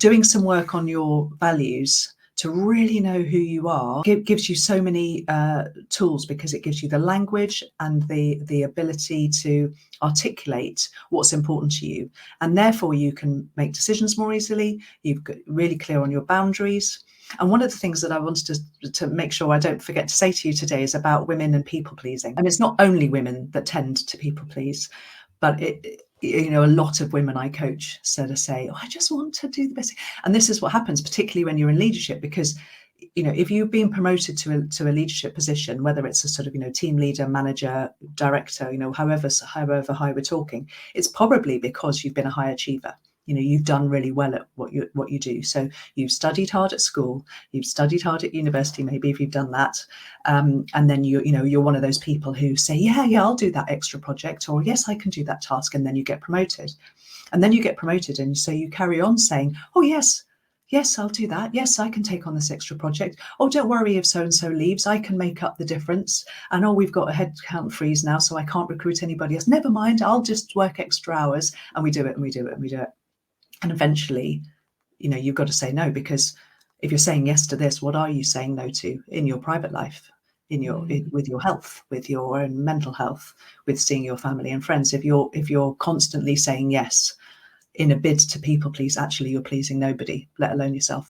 doing some work on your values to really know who you are gives you so many tools, because it gives you the language and the ability to articulate what's important to you, and therefore you can make decisions more easily. You've got really clear on your boundaries. And one of the things that I wanted to make sure I don't forget to say to you today is about women and people pleasing. And it's not only women that tend to people please, but a lot of women I coach sort of say, oh, I just want to do the best. And this is what happens, particularly when you're in leadership, because if you've been promoted to a leadership position, whether it's a sort of team leader, manager, director, however high we're talking, it's probably because you've been a high achiever. You've done really well at what you do. So you've studied hard at school, you've studied hard at university, maybe if you've done that, and then you're one of those people who say, yeah, I'll do that extra project, or yes, I can do that task, and then you get promoted. And then you get promoted, and so you carry on saying, oh yes, I'll do that. Yes, I can take on this extra project. Oh, don't worry if so-and-so leaves, I can make up the difference. And oh, we've got a headcount freeze now, so I can't recruit anybody else. Never mind, I'll just work extra hours. And we do it, and we do it, and we do it. And eventually, you've got to say no, because if you're saying yes to this, what are you saying no to in your private life, with your health, with your own mental health, with seeing your family and friends? If you're constantly saying yes in a bid to people please, actually you're pleasing nobody, let alone yourself.